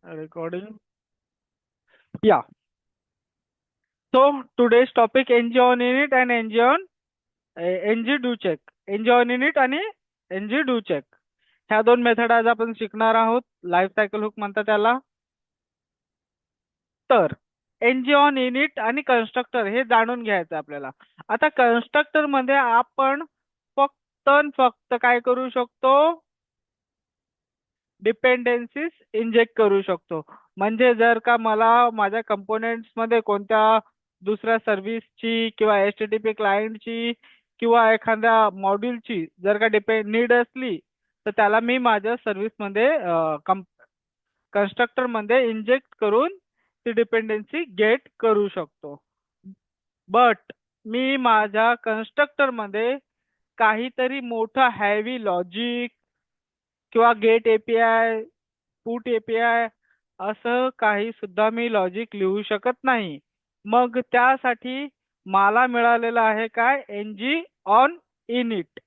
Recording. Yeah. So today's topic NG on init and NG on NG do check. NG on init आणि NG do check. ह्या दोन method आज आपण शिकणार आहोत. लाईफ सायकल हुक म्हणतात त्याला. तर NG ऑन इनिट आणि कन्स्ट्रक्टर हे जाणून घ्यायचं आपल्याला. आता कन्स्ट्रक्टर मध्ये आपण फक्त काय करू शकतो? डिपेंडेन्सीज इंजेक्ट करू शकतो. म्हणजे जर का मला माझ्या कंपोनेंट्स मध्ये कोणत्या दुसऱ्या सर्व्हिसची किंवा HTTP क्लायंटची किंवा एखाद्या मॉड्यूलची जर का नीड असली तर त्याला मी माझ्या सर्व्हिस मध्ये कन्स्ट्रक्टर मध्ये इंजेक्ट करून ती डिपेंडन्सी गेट करू शकतो. बट मी माझ्या कन्स्ट्रक्टर मध्ये काहीतरी मोठं हॅवी लॉजिक किंवा गेट एपीआय पुट एपीआय असं काही सुद्धा मी लॉजिक लिहू शकत नाही. मग त्यासाठी मला मिळालेलं आहे काय? NG on init.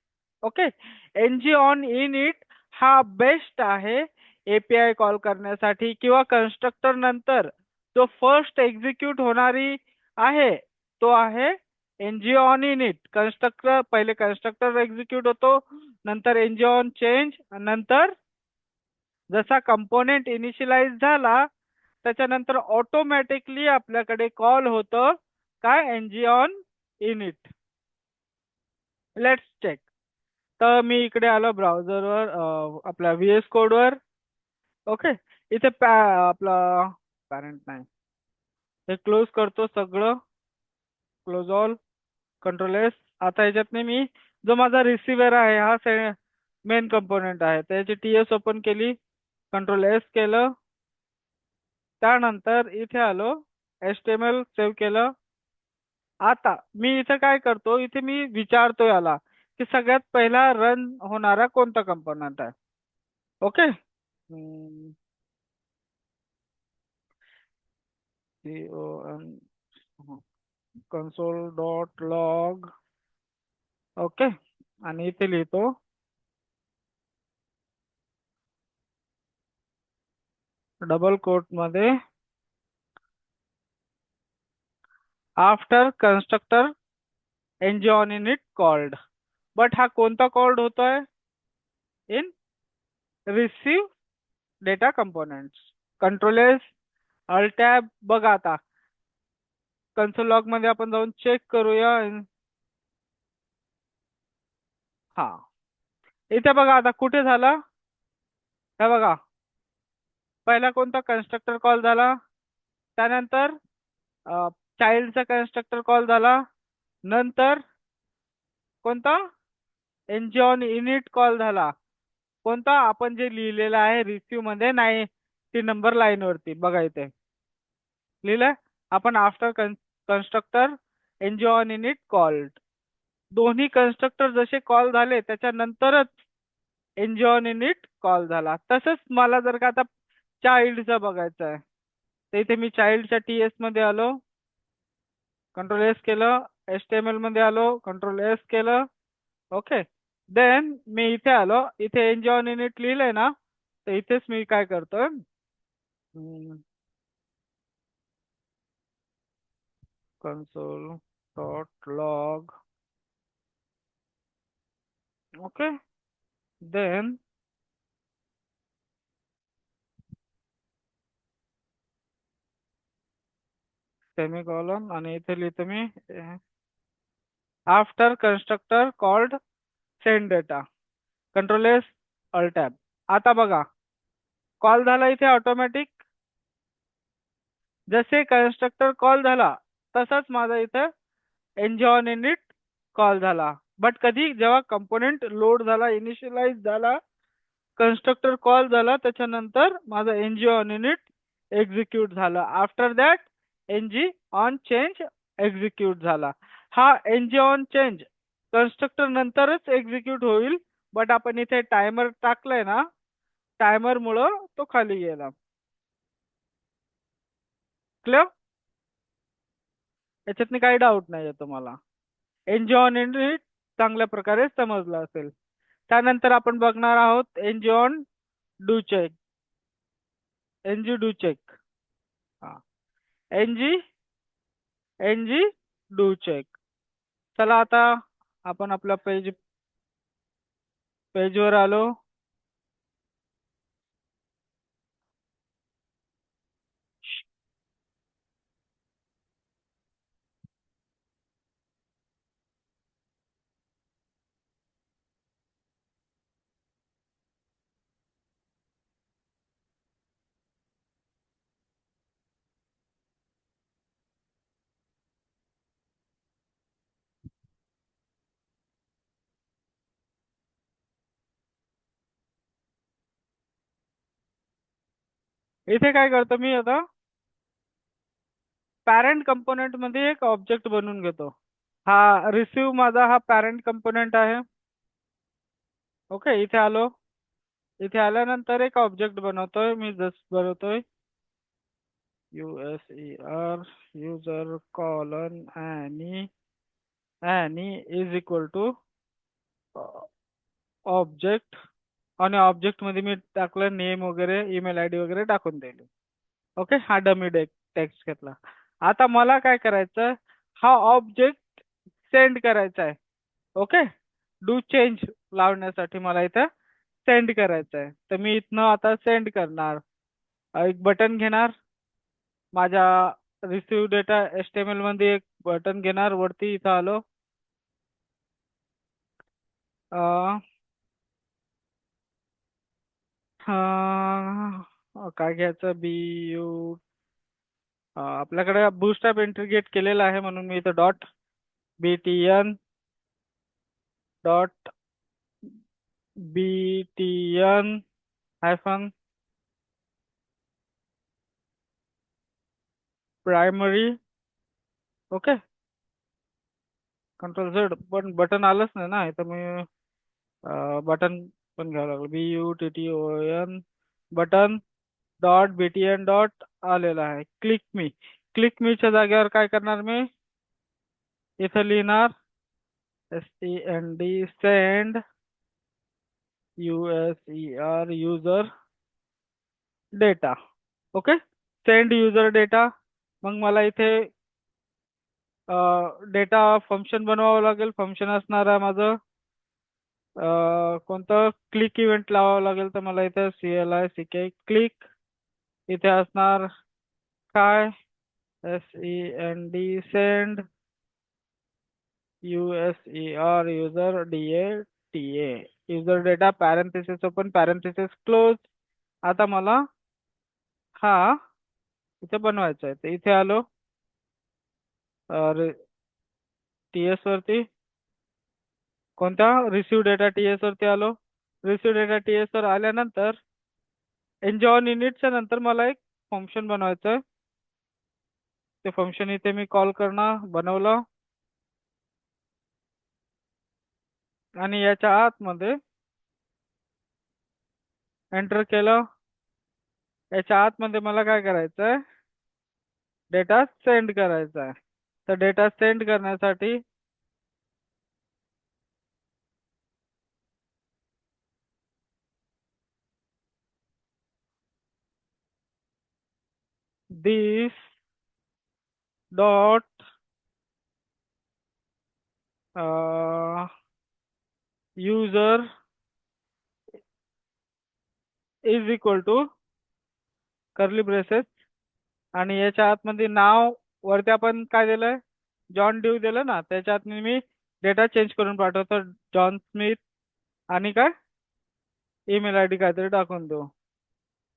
Okay, NG on init हा बेस्ट आहे एपीआय कॉल करण्यासाठी किंवा कन्स्ट्रक्टर नंतर जो फर्स्ट एक्झिक्यूट होणारी आहे तो आहे एनजी ऑन इनिट. कन्स्ट्रक्टर पहिले कन्स्ट्रक्टर एक्झिक्यूट होतो, नंतर एनजी ऑन चेंज, नंतर जसा कंपोनेंट इनिशियलाइज झाला त्याच्यानंतर ऑटोमॅटिकली आपल्याकडे कॉल होतं काय? NG on init. Let's check. तर मी इकडे आलो ब्राउझरवर, आपल्या VS कोडवर. ओके, इथे आपला पॅरेंट नाही, हे क्लोज करतो सगळं. Close all, control S. आता याच्यात मी जो माझा रिसिव्हर आहे हा मेन कंपोनेंट आहे त्याची TS ओपन केली, कंट्रोल एस केलं. त्यानंतर इथे आलो, HTML सेव्ह केलं. आता मी इथे काय करतो, इथे मी विचारतो याला की सगळ्यात पहिला रन होणारा कोणता कंपोनंट आहे. Okay, console dot log. Okay, आणि इथे लिहितो डबल कोट मध्ये after constructor NG on init called. But हा कोणता कॉल्ड होतोय? In receive data components. Control S, alt tab. बघा आता कन्सोल लॉग मध्ये आपण जाऊन चेक करूया. हा, इथे बघा आता कुठे झाला, हे बघा पहिला कोणता कन्स्ट्रक्टर कॉल झाला, त्यानंतर चाइल्डचा कन्स्ट्रक्टर कॉल झाला, नंतर कोणता? एनजी ऑन इनिट कॉल झाला. कोणता? आपण जे लिहिलेलं आहे रिसिव्ह मध्ये, नाही ती नंबर लाईन वरती बघा इथे लिहिलंय आपण after constructor NG on init called. दोन्ही कन्स्ट्रक्टर जसे कॉल झाले त्याच्यानंतरच एनजी ऑन इनिट कॉल झाला. तसंच मला जर का आता चाइल्डचं बघायचं आहे तर इथे मी चाइल्डच्या TS मध्ये आलो, कंट्रोल एस केलं. HTML मध्ये आलो, कंट्रोल एस केलं. ओके, देन मी इथे आलो, इथे एनजी ऑन इनिट लिहिलंय ना, तर इथेच मी काय करतोय, console dot log. Okay, then semicolon आणि इथे लिहितो मी after constructor called send data, control S, alt tab. आता बघा कॉल झाला इथे ऑटोमॅटिक. जसे कन्स्ट्रक्टर कॉल झाला तसाच माझा इथे एनजी ऑन इनिट कॉल झाला. बट कधी? जेव्हा कंपोनेंट लोड झाला, इनिशियलाइज झाला, कन्स्ट्रक्टर कॉल झाला, त्याच्यानंतर माझा एनजी ऑन इनिट एक्झिक्यूट झाला. After that NG on change execute झाला. हा एनजी ऑन चेंज कन्स्ट्रक्टर नंतरच एक्झिक्यूट होईल, बट आपण इथे टायमर टाकलाय ना, टायमर मुळे तो खाली गेला. क्लिअर? याच्यातनी काही डाऊट नाही तुम्हाला? एनजी ऑन इनिट चांगल्या प्रकारे समजलं असेल. त्यानंतर आपण बघणार आहोत NG on do check. NG do check. हा. NG NG do check. चला आता आपण आपल्या पेजवर आलो. इथे काय करतो मी आता, पॅरेंट कंपोनेंट मध्ये एक ऑब्जेक्ट बनवून घेतो. हा रिसीव माझा हा पॅरेंट कंपोनेंट आहे. ओके, इथे आलो. इथे आल्यानंतर एक ऑब्जेक्ट बनवतोय मी, जस्ट बनवतोय USER युजर कॉलन आणि इज इक्वल टू ऑब्जेक्ट. आणि ऑब्जेक्ट मध्ये मी टाकलं नेम वगैरे, ईमेल आयडी वगैरे टाकून दिली. ओके, हा डमी टेक्स्ट घेतला. आता मला काय करायचं, हा ऑब्जेक्ट सेंड करायचा आहे. ओके, डू चेंज लावण्यासाठी मला इथं सेंड करायचं आहे. तर मी इथनं आता सेंड करणार. एक बटन घेणार, माझ्या रिसीव डेटा HTML मध्ये एक बटन घेणार. वरती इथं आलो. अं, काय घ्यायचं, आपल्याकडे बूटस्ट्रॅप इंटिग्रेट केलेला आहे म्हणून मी इथं dot BTN dot BTN hyphen primary. Okay, Ctrl Z. पण बटन आलंच नाही ना इथं. मी बटन पण घ्यावं लागलं, BUTTON button dot BTN dot आलेला आहे. क्लिक मीच्या जागेवर काय करणार मी, इथं लिहिणार send USER user data. Okay, send user data. मग मला इथे डेटा फंक्शन बनवावं लागेल. फंक्शन असणार आहे माझं कोणतं, क्लिक इव्हेंट लावावं लागेल. तर मला इथे CLICK क्लिक. इथे असणार काय, send USER user DATA user data parenthesis open parenthesis close. आता मला हा इथे बनवायचा आहे. तर इथे आलो TS वरती, कोणता, रिसीव डेटा TS वरती आलो. रिसीव डेटा TS वर आल्यानंतर एन्जॉन युनिटच्या नंतर मला एक फंक्शन बनवायचं आहे. ते फंक्शन इथे मी कॉल करणार, बनवलं. आणि याच्या आतमध्ये एंटर केलं. याच्या आतमध्ये मला काय करायचं आहे, डेटा सेंड करायचा आहे. तर डेटा सेंड करण्यासाठी this dot user is equal to curly braces. आणि याच्या आतमध्ये नाव वरती आपण काय दिलंय, जॉन ड्यू दिलं ना, त्याच्यात मी डेटा चेंज करून पाठवतो, जॉन स्मिथ. आणि काय, ईमेल आयडी काहीतरी टाकून देऊ,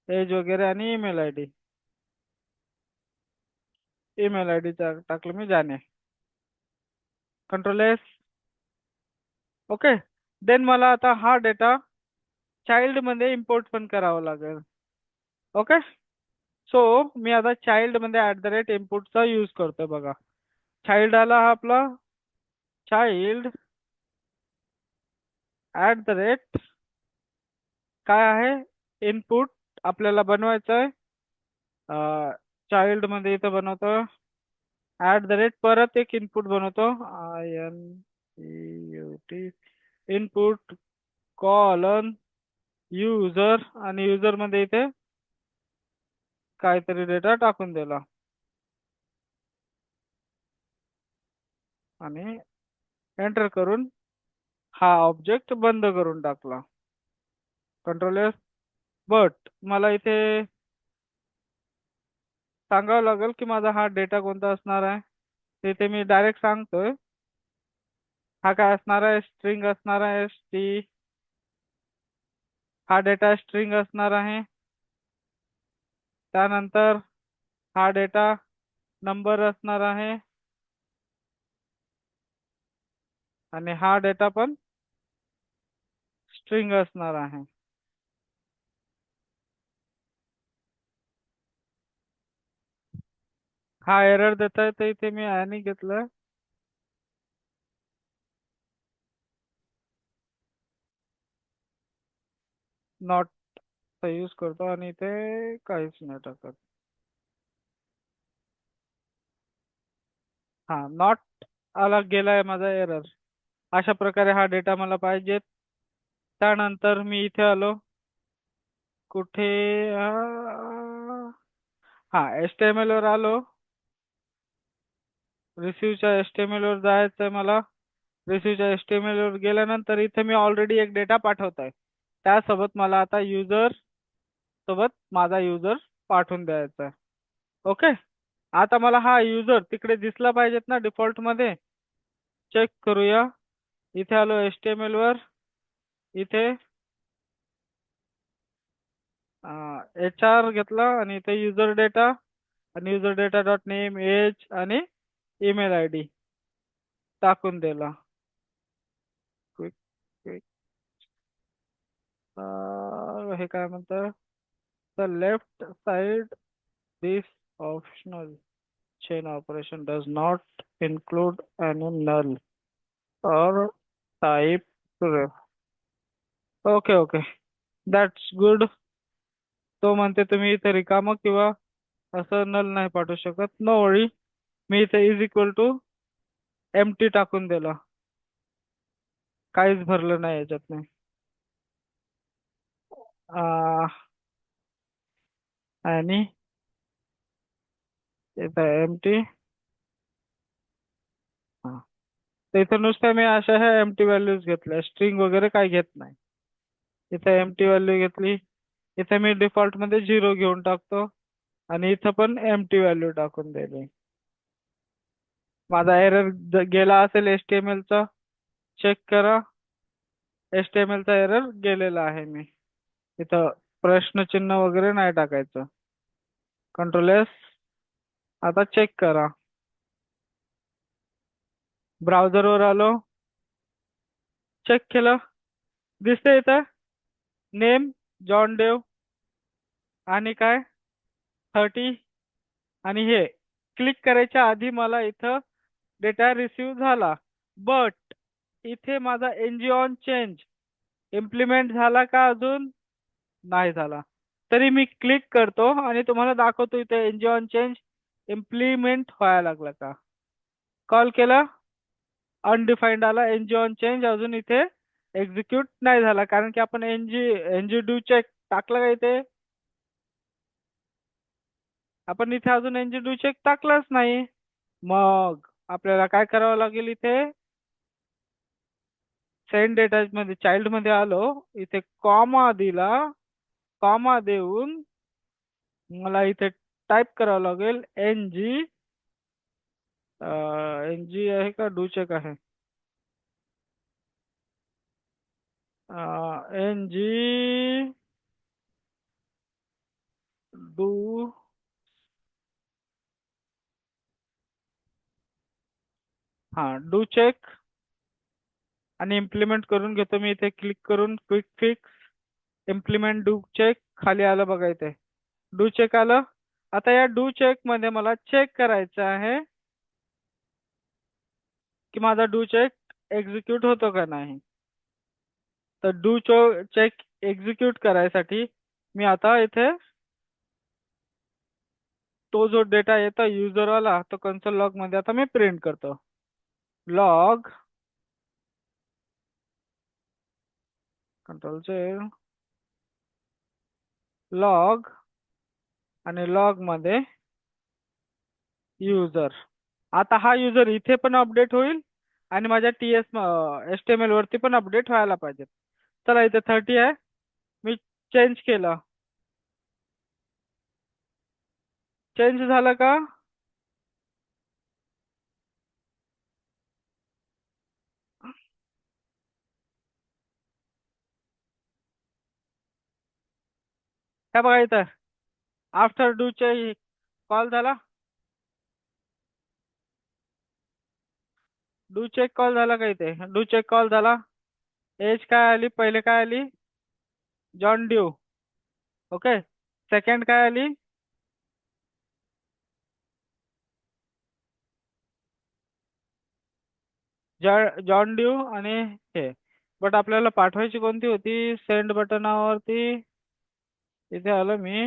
एज वगैरे आणि ईमेल आयडी टाकलं मी, जाणे. Ctrl+S. ओके, देन मला आता हा डेटा चाइल्ड मध्ये इम्पोर्ट पण करावा लागेल. ओके, सो मी आता चाइल्ड मध्ये @inputचा यूज करतोय. बघा, चाइल्ड आला हा आपला. चाइल्ड काय आहे, इनपुट आपल्याला बनवायचं आहे. चाइल्ड मध्ये इथं बनवतो परत एक इनपुट बनवतो, INPUT इनपुट कॉलन युजर. आणि युजर मध्ये इथे काहीतरी डेटा टाकून दिला आणि एंटर करून हा ऑब्जेक्ट बंद करून टाकला. Control S. बट मला इथे सांगावं लागेल की माझा हा डेटा कोणता असणार आहे. तिथे मी डायरेक्ट सांगतोय. हा काय असणार आहे, स्ट्रिंग असणार आहे टी. हा डेटा स्ट्रिंग असणार आहे. त्यानंतर हा डेटा नंबर असणार आहे आणि हा डेटा पण स्ट्रिंग असणार आहे. हा एरर देत आहे तर इथे मी आणि घेतलं. नॉट यूज करतो आणि इथे काहीच नाही टाकत. हा नॉट आला गेलाय माझा एरर. अशा प्रकारे हा डेटा मला पाहिजे. त्यानंतर मी इथे आलो. कुठे हा HTML वर आलो. रिसीव्हच्या HTML वर जायचंय मला. रिसीव्हच्या HTML वर गेल्यानंतर इथे मी ऑलरेडी एक डेटा पाठवत आहे. त्यासोबत मला आता युजर सोबत माझा युजर पाठवून द्यायचा आहे. ओके. आता मला हा युजर तिकडे दिसला पाहिजेत ना डिफॉल्ट मध्ये. चेक करूया. इथे आलो HTML वर. इथे HR घेतला आणि इथे user data and user data dot name age आणि ईमेल ID टाकून दिला. क्विक क्विक हे काय म्हणतं, the left side this optional chain operation does not include any null or type ref. Okay okay, that's good. तो म्हणते तुम्ही इथे रिकामं किंवा असं नल नाही पाठवू शकत. नो वरी. मी इथे इज इक्वल टू एम्प्टी टाकून दिला. काहीच भरलं नाही याच्यात नाही. आणि इथं एम्प्टी. तर इथं नुसतं मी अशा ह्या एम्प्टी व्हॅल्यूज घेतल्या, स्ट्रिंग वगैरे काही घेत नाही. इथं एम्प्टी व्हॅल्यू घेतली. इथे मी डिफॉल्ट मध्ये 0 घेऊन टाकतो आणि इथं पण एम्प्टी व्हॅल्यू टाकून दिली. माझा एरर गेला असेल HTML चा. चेक करा. HTML चा एरर गेलेला आहे. मी इथं प्रश्नचिन्ह वगैरे नाही टाकायचं. Control S. आता चेक करा. ब्राउझर वर आलो. चेक केलं. दिसतंय इथं नेम जॉन डेव आणि काय 30 आणि हे क्लिक करायच्या आधी मला इथं डेटा रिसीव झाला. बट इथे माझा NG ऑन चेंज इम्प्लिमेंट झाला का अजून नाही झाला. तरी मी क्लिक करतो आणि तुम्हाला दाखवतो इथे NG ऑन चेंज इम्प्लिमेंट व्हायला लागला का. कॉल केला, अनडिफाईन्ड आला. NG ऑन चेंज अजून इथे एक्झिक्यूट नाही झाला कारण की आपण NG डू चेक टाकलं का इथे. आपण इथे अजून NG डू चेक टाकलाच नाही. मग आपल्याला काय करावं लागेल, इथे सेंड डेटा मध्ये चाइल्ड मध्ये आलो. इथे कॉमा दिला. कॉमा देऊन मला इथे टाईप करावं लागेल NG आहे का डू चेक आहे. NG डू हा डू चेक आणि इम्प्लिमेंट करून घेतो. मी इथे क्लिक करून quick fix implement do check खाली आलं बघा. इथे डू चेक आलं. आता या डू चेक मध्ये मला चेक करायचं आहे की माझा डू चेक एक्झिक्यूट होतो का नाही. तर डू चेक एक्झिक्यूट करायसाठी मी आता इथे तो जो डेटा येतो युजरवाला तो कन्सोल लॉग मध्ये आता मी प्रिंट करतो. लॉग कंट्रोल चे लॉग आणि लॉग मध्ये युजर. आता हा युजर इथे पण अपडेट होईल आणि माझ्या HTML वरती पण अपडेट व्हायला पाहिजे. चला इथे 30 आहे, मी चेंज केलं. चेंज झालं का? काय बघा इथं आफ्टर डू चे कॉल झाला. डू चेक कॉल झाला का इथे? डू चेक कॉल झाला. एज काय आली? पहिले काय आली? John due. ओके. सेकंड काय आली? जॉन ड्यू आणि हे. बट आपल्याला पाठवायची कोणती होती? सेंड बटनावरती इथे आलं मी.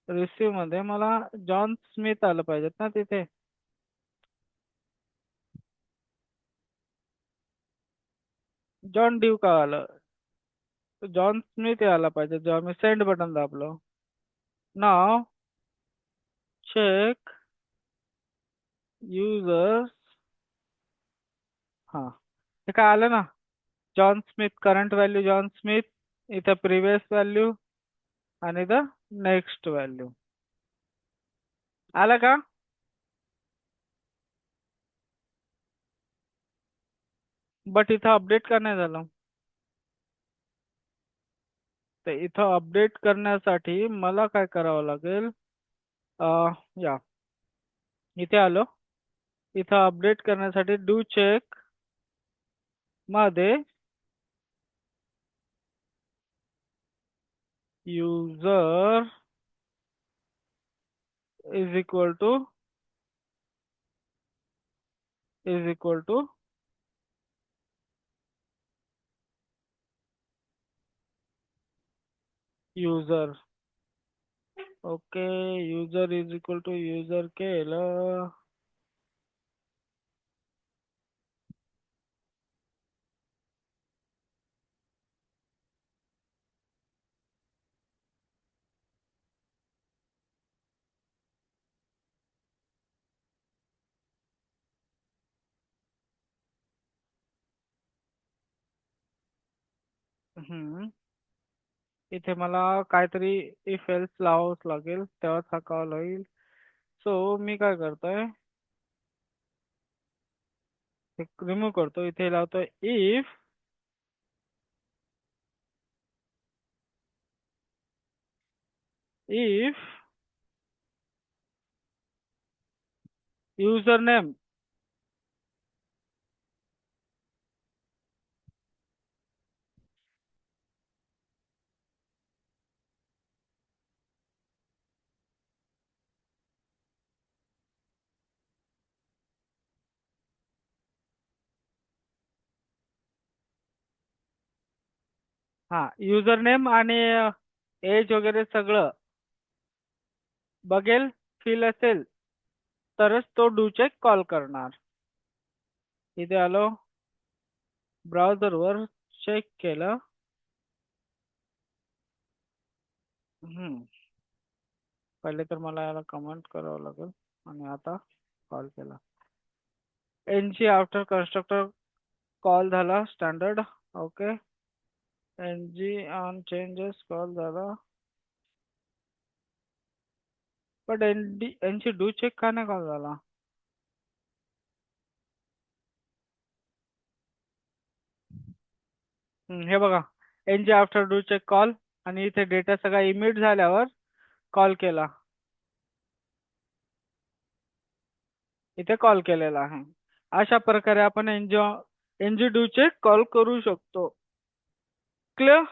रिसीव मध्ये मला जॉन स्मिथ आलं पाहिजेत ना तिथे. जॉन ड्यू का आलं? जॉन स्मिथ हे आला पाहिजे जेव्हा मी सेंड बटन दाबलो. नाव चेक युजर्स. हा, हे काय आलं ना? John Smith, current value John Smith, इथं प्रिव्हियस व्हॅल्यू आणि इथं नेक्स्ट व्हॅल्यू. आलं का? बट इथं अपडेट का नाही झालं? तर इथं अपडेट करण्यासाठी मला काय करावं लागेल? या इथे आलो. इथं अपडेट करण्यासाठी डू चेक मध्ये user is equal to user. Okay. User is equal to user केलं. हम्म. इथे मला काहीतरी इफ एल्स लावावंच लागेल तेव्हाच हा कॉल होईल. सो मी काय करतोय, रिमूव्ह करतो. इथे लावतोय इफ युजर नेम हा युजर नेम आणि एज वगैरे सगळं बघेल, फिल असेल तरच तो डू चेक कॉल करणार. इथे आलो, ब्राउझर वर चेक केलं. हम्म. पहिले तर मला याला कमेंट करावं लागेल आणि आता कॉल केला. एनजी आफ्टर कन्स्ट्रक्टर कॉल झाला standard. Okay. NG on changes call झाला. पण एनजी डू चेक का नाही कॉल झाला? हे बघा, NG after do check call आणि इथे डेटा सगळा इमिट झाल्यावर कॉल केला. इथे कॉल केलेला आहे. अशा प्रकारे आपण एनजी डू चेक कॉल करू शकतो. क्लिअर?